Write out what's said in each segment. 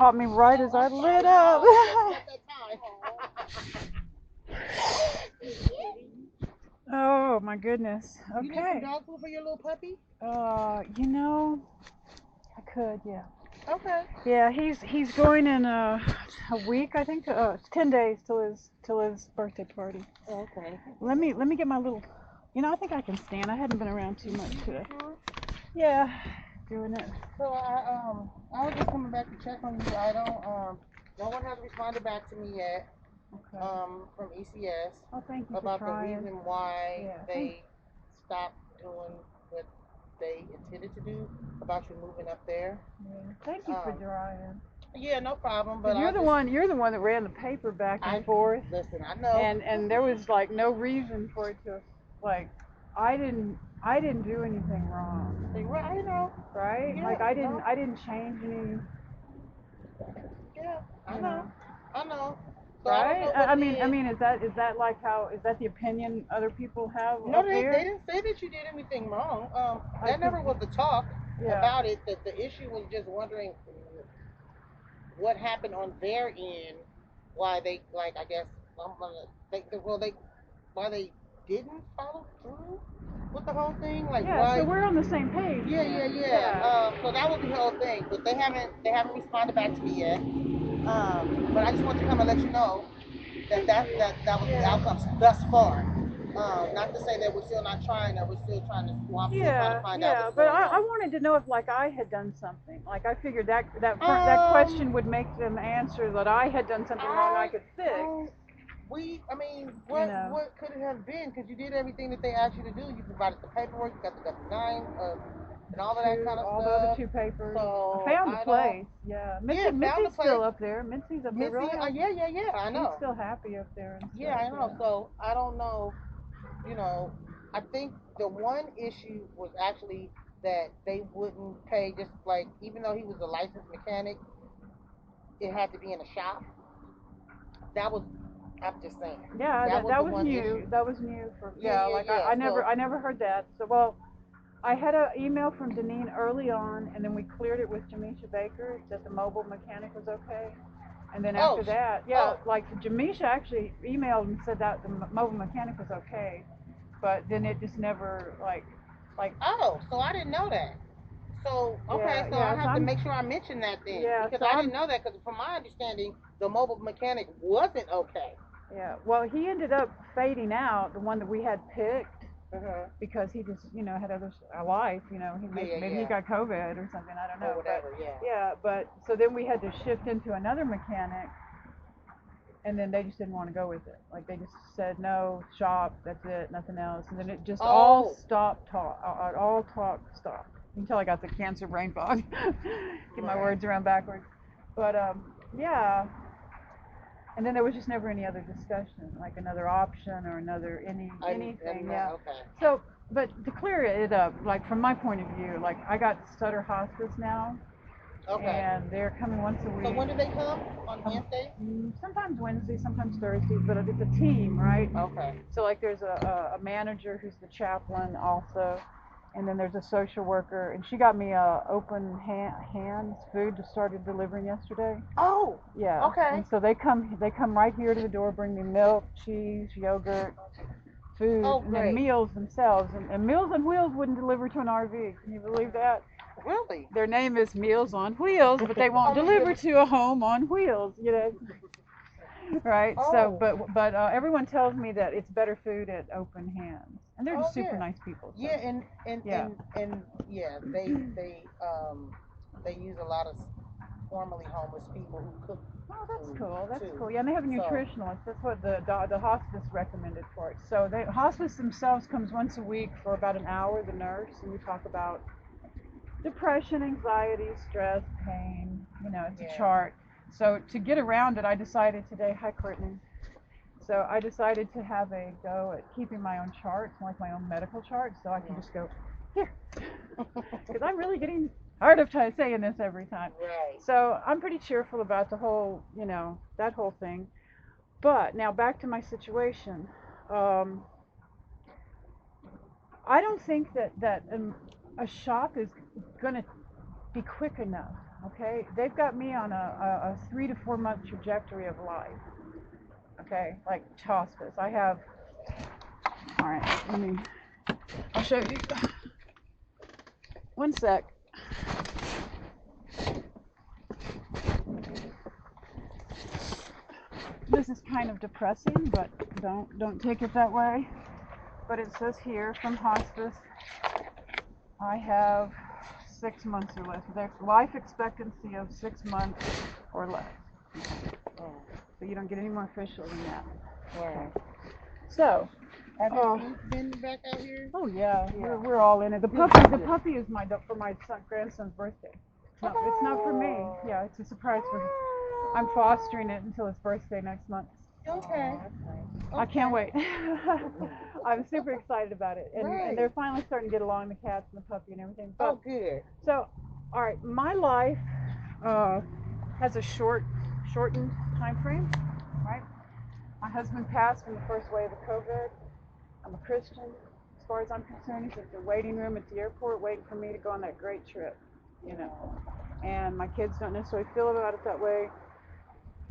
caught me right as I I'm lit sorry. up. No, that's not that time. Oh my goodness. You need some Okay. dog food for your little puppy? You know, I could, yeah. Okay. Yeah, he's going in a week, I think. It's 10 days till his birthday party. Okay. Let me get my little. I think I can stand. I hadn't been around too much You today. sure? Yeah, doing it. So I was just coming back to check on you. I don't no one has responded back to me yet Okay. from ECS Oh, thank you for about the trying. reason why Yeah. they stopped doing what they intended to do about you moving up there. Yeah. Thank you for Um, trying. yeah, no problem. But Cause I just you're the one that ran the paper back and I forth, listen. I know. and there was like no reason for it to, like, I didn't do anything wrong, Right, you know. right? Yeah, Like no. I didn't change any, Yeah, I you know. know, I know. So I don't right? know what it I is. mean, is that like how is that the opinion other people have No, up they there? didn't say that you did anything wrong. Like, That never was the talk yeah, about it. That the issue was just wondering what happened on their end, why they like. I guess I'm gonna they why they didn't follow through with the whole thing. Like yeah. So why? we're on the same page Yeah, yeah, then. yeah. Yeah. So that was the whole thing, but they haven't responded back to me yet. But I just want to come and let you know that was the Yeah. outcome thus far. Not to say that we're still not trying or we're still trying to. Well, I'm still trying to Yeah, find out yeah, what's but going I on. wanted to know if like I had done something. Like I figured that Um, question would make them answer that I had done something wrong I I could fix. don't. I mean, You what know. what could it have been? Because you did everything that they asked you to do. You provided the paperwork. You got the W-9, and all of that kind of All the other stuff. two papers. I So found the I don't. place. Yeah, Yeah, found the Mitzi's place. still up there. Mitzi's up there. Missy, Really, yeah, yeah, yeah. I she's know. still happy up there and Yeah, stuff. I know. Yeah. So I don't know. You know, I think the one issue was actually that they wouldn't pay. Just like even though he was a licensed mechanic, it had to be in a shop. That was. I'm just saying. Yeah, That was that the was one new. issue. That was new for Yeah, yeah. yeah, Like yeah. So, I never heard that. So well, I had an email from Deneen early on, and then we cleared it with Jamisha Baker that the mobile mechanic was okay. And then oh, after that, yeah, oh, like Jamisha actually emailed and said that the mobile mechanic was okay, but then it just never like oh. So I didn't know that. So okay, yeah, so I yeah. So have to make sure I mention that then yeah, because so I I'm didn't know that because from my understanding the mobile mechanic wasn't okay. yeah. Well, he ended up fading out, the one that we had picked, Uh-huh. because he just had other a life. He Yeah, yeah, maybe he yeah. got COVID or something. I don't Or know, but whatever. Yeah. yeah. But so then we had to shift into another mechanic, and then they just didn't want to go with it. Like they just said no, shop, that's it, nothing else. And then it just all Oh, stopped. All talk stopped until I got the cancer brain fog. Get my right. words around backwards. But yeah. And then there was just never any other discussion, like another option or another anything. And Yeah. okay. So, but to clear it up, like from my point of view, like I got Sutter Hospice now, Okay. and they're coming once a So week. when do they come? On Um, Wednesday? Sometimes Wednesdays, sometimes Thursdays, but it's a team, right? Okay. So like there's a manager who's the chaplain also, and then there's a social worker, and she got me open hands food to started delivering yesterday. Oh, Yeah, okay. and so they come right here to the door, bring me milk, cheese, yogurt, food, Oh, and then great. meals themselves. And Meals on Wheels wouldn't deliver to an RV. Can you believe that? Really? Their name is Meals on Wheels, but they won't Oh my deliver goodness. to a home on wheels. Right? So, Oh. but everyone tells me that it's better food at open hands, and they're Oh just super yeah. nice people. So, Yeah, and and yeah. and and yeah, they use a lot of formerly homeless people who cook Oh, that's food cool. That's too. cool. Yeah, and they have a So nutritionalist. That's what the hospice recommended for it. So the hospice themselves comes once a week for about an hour. The nurse, and we talk about depression, anxiety, stress, pain. It's a yeah. chart. So to get around it, I decided today. Hi, Courtney. So I decided to have a go at keeping my own charts, like my own medical charts, so I can Mhm. just go here, because I'm really getting tired of saying this every time. Right. So I'm pretty cheerful about the whole, that whole thing. But now back to my situation. Um, I don't think that a shop is gonna be quick enough. Okay, they've got me on a 3 to 4 month trajectory of life. Okay, like hospice. I have. All right, I'll show you. One sec. This is kind of depressing, but don't take it that way. But it says here from hospice, I have 6 months or less. There's life expectancy of 6 months or less. Oh, So you don't get any more official than that. wow. So, Have you been back out here? oh yeah, Yeah. we're all in it. The puppy is for my grandson's birthday. It's not for me. Yeah, it's a surprise for him. I'm fostering it until his birthday next month. Okay. I can't wait. I'm super excited about it, and Right. they're finally starting to get along, the cats and the puppy and everything. But, Oh, good. so, all right, my life has a shortened time frame, right? My husband passed in the first wave of COVID. I'm a Christian. As far as I'm concerned, he's at the waiting room at the airport waiting for me to go on that great trip, you know. And my kids don't necessarily feel about it that way,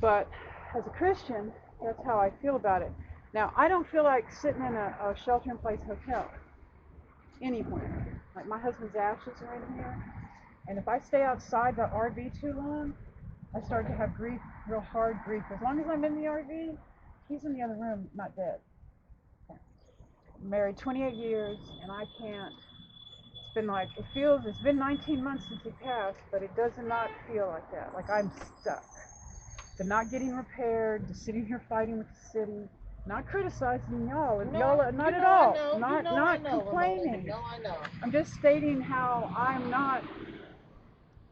but as a Christian, that's how I feel about it. Now, I don't feel like sitting in a shelter-in-place hotel anywhere. Like, my husband's ashes are in here, and if I stay outside the RV too long, I start to have grief, real hard grief. As long as I'm in the RV, he's in the other room, not dead. I'm married 28 years, and I can't. It's been 19 months since he passed, but it does not feel like that. Like I'm stuck. The not getting repaired, the sitting here fighting with the city, not criticizing y'all, and y'all, not at all, not complaining. No, I know. I'm just stating how I'm not.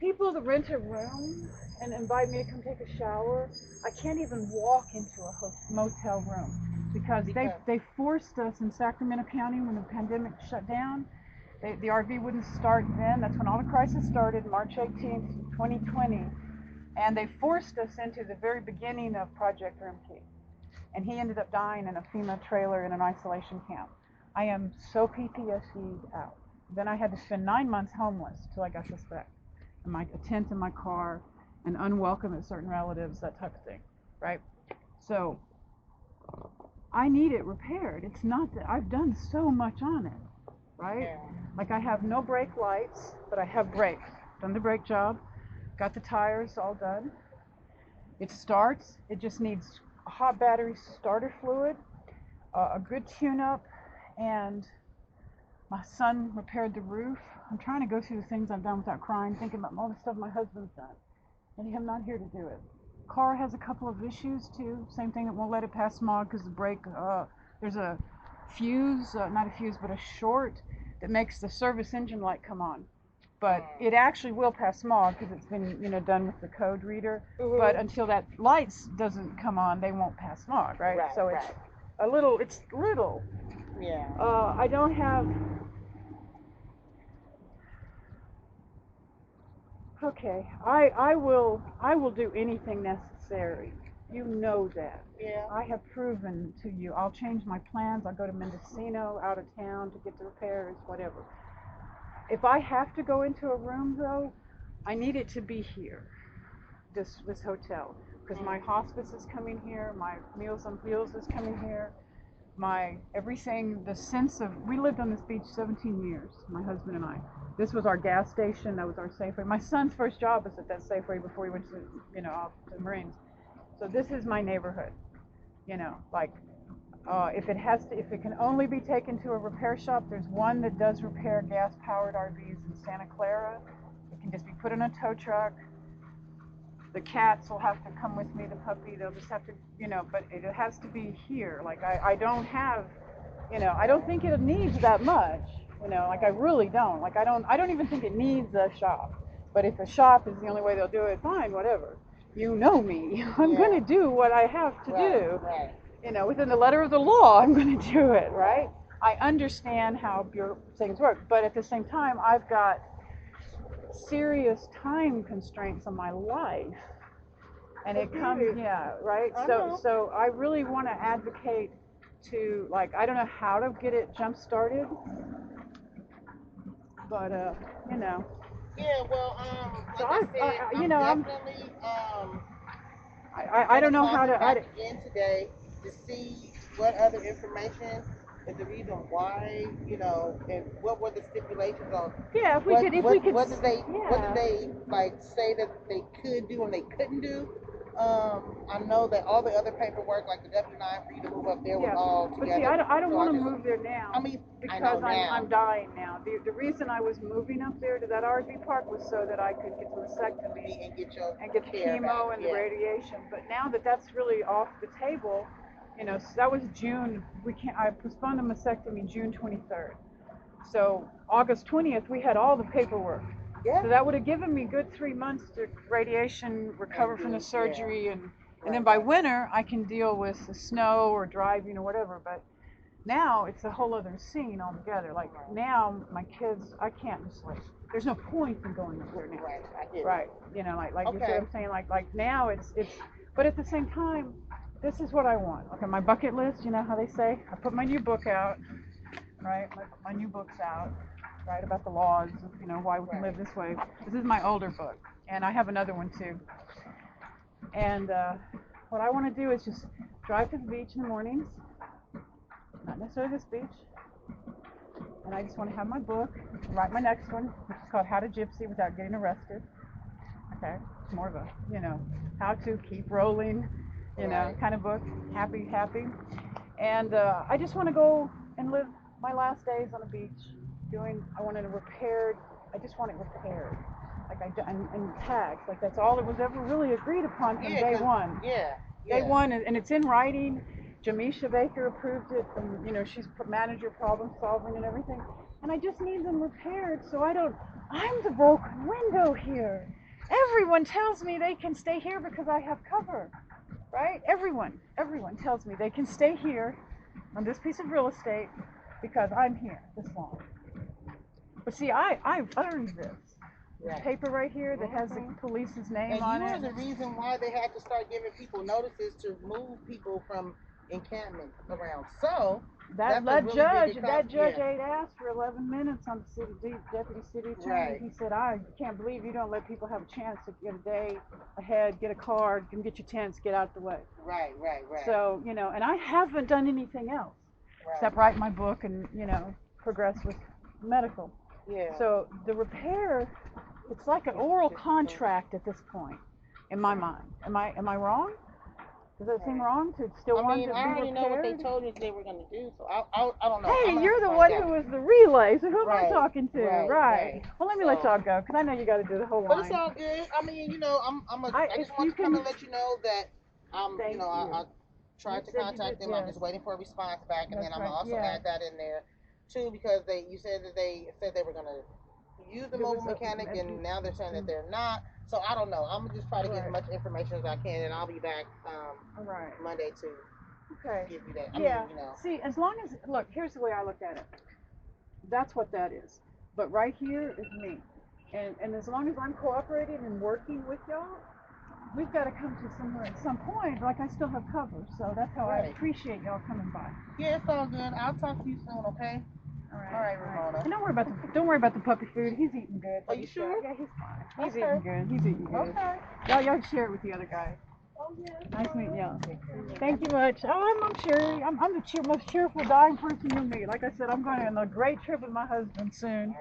People that rent a room and invite me to come take a shower, I can't even walk into a motel room because they forced us in Sacramento County when the pandemic shut down. The RV wouldn't start then. That's when all the crisis started, March 18th, 2020. And they forced us into the very beginning of Project Room Key. And he ended up dying in a FEMA trailer in an isolation camp. I am so PTSD'd out. Then I had to spend 9 months homeless till I got this back. A tent in my car, and unwelcome at certain relatives, that type of thing, right? So I need it repaired. It's not that I've done so much on it, right? Yeah. Like I have no brake lights, but I have brakes. Done the brake job, got the tires all done. It starts. It just needs a hot battery starter fluid, a good tune-up, and my son repaired the roof. I'm trying to go through the things I've done without crying, thinking about all the stuff my husband's done, and him not here to do it. Car has a couple of issues too. Same thing, that won't let it pass smog because the brake, there's a fuse, not a fuse, but a short that makes the service engine light come on. But it actually will pass smog because it's been, done with the code reader. Mm-hmm. But until that light doesn't come on, they won't pass smog, right? So it's little. Yeah. I don't have. Okay, I will do anything necessary. You know that. Yeah. I have proven to you. I'll change my plans. I'll go to Mendocino, out of town, to get the repairs, whatever. If I have to go into a room, though, I need it to be here, this hotel, because my hospice is coming here, my Meals on Wheels is coming here, my everything, the sense of, we lived on this beach 17 years, my husband and I. This was our gas station, that was our Safeway. My son's first job was at that Safeway before he went to, off to the Marines. So this is my neighborhood, like, if it can only be taken to a repair shop, there's one that does repair gas-powered RVs in Santa Clara. It can just be put in a tow truck. The cats will have to come with me, the puppy, they'll just have to, but it has to be here. Like, I don't have, I don't think it needs that much, like I really don't. Like, I don't even think it needs a shop. But if a shop is the only way they'll do it, fine, whatever. You know me. I'm going to do what I have to do. Right. Within the letter of the law, I'm going to do it, right? I understand how things work, but at the same time, I've got serious time constraints on my life, and it comes, right? So I really want to advocate to, like, I don't know how to get it jump started, but Yeah, well, So like I said, you I'm know, definitely I gonna don't know call how him to. back again today to see what other information is the reason why, and what were the stipulations on Yeah, if we could, what did yeah. they like say that they could do and they couldn't do. I know that all the other paperwork, like the W-9 for you to move up there, was Yeah, all but see, together. I don't So want I to just, move there I now mean, I know because I'm now. dying now. The reason I was moving up there to that RV park was so that I could get the mastectomy And get your and get the care back. chemo and the Yeah. radiation. But now that that's really off the table, so that was June. I postponed the mastectomy June 23rd. So August 20th, we had all the paperwork. Yeah. So that would have given me good 3 months to radiation, recover from the surgery, and then by winter I can deal with the snow or driving or whatever. But now it's a whole other scene altogether. Like now my kids, I can't just like. There's no point in going up there now. Right, I get it. Right. You know, like you see Okay. what I'm saying? Like now it's. But at the same time, this is what I want. Okay, my bucket list. You know how they say? I put my new book out. Right. My new book's out. Right, about the laws of, why we can live this way. This is my older book, and I have another one too. And what I want to do is just drive to the beach in the mornings, not necessarily this beach, and I just want to have my book, write my next one, which is called How to Gypsy Without Getting Arrested. Okay, it's more of a, how to keep rolling, kind of book, happy. And I just want to go and live my last days on the beach I wanted it repaired. I just want it repaired. Like and tags. Like that's all it was ever really agreed upon from day one. Yeah. Day one, and it's in writing. Jamisha Baker approved it, and she's manager problem solving and everything. And I just need them repaired so I'm the broken window here. Everyone tells me they can stay here because I have cover, right? Everyone tells me they can stay here on this piece of real estate because I'm here this long. But see, I've earned this. This paper right here that has the police's name on it. And you are the reason why they had to start giving people notices to move people from encampments around. So that judge ain't asked for 11 minutes on the deputy city attorney. Right. He said, I can't believe you don't let people have a chance to get a day ahead, get a car, and get your tents, get out the way. Right. So, and I haven't done anything else except write my book and, progress with medical. Yeah. So the repair, it's like an oral contract at this point, in my mind. Am I wrong? Does that seem wrong to still want to be repaired? I already know what they told us they were going to do, so I don't know. Hey, you're the one who was the relay, so who am I talking to? Right. Well, let me let y'all go, because I know you got to do the whole line. But it's all good. I mean, I just want to come and let you know that I tried to contact them. I'm just waiting for a response back, and then I'm going to also add that in there, too, because you said that they said they were going to use the mobile mechanic, and now they're saying that they're not. So I don't know. I'm gonna just try to get as much information as I can, and I'll be back Monday to give you that. See, as long as here's the way I look at it. That's what that is. But right here is me, and as long as I'm cooperating and working with y'all, we've got to come to somewhere at some point. Like I still have cover, so that's how I appreciate y'all coming by. Yeah, it's all good. I'll talk to you soon, okay? All right, Ramona. And don't worry about the puppy food. He's eating good. Are you sure? Yeah, he's fine. He's eating good. Okay. Y'all share it with the other guys. Oh yeah. Nice meeting y'all. Thank you much. Oh, I'm Sherry. I'm the most cheerful dying person you'll meet. Like I said, I'm going on a great trip with my husband soon.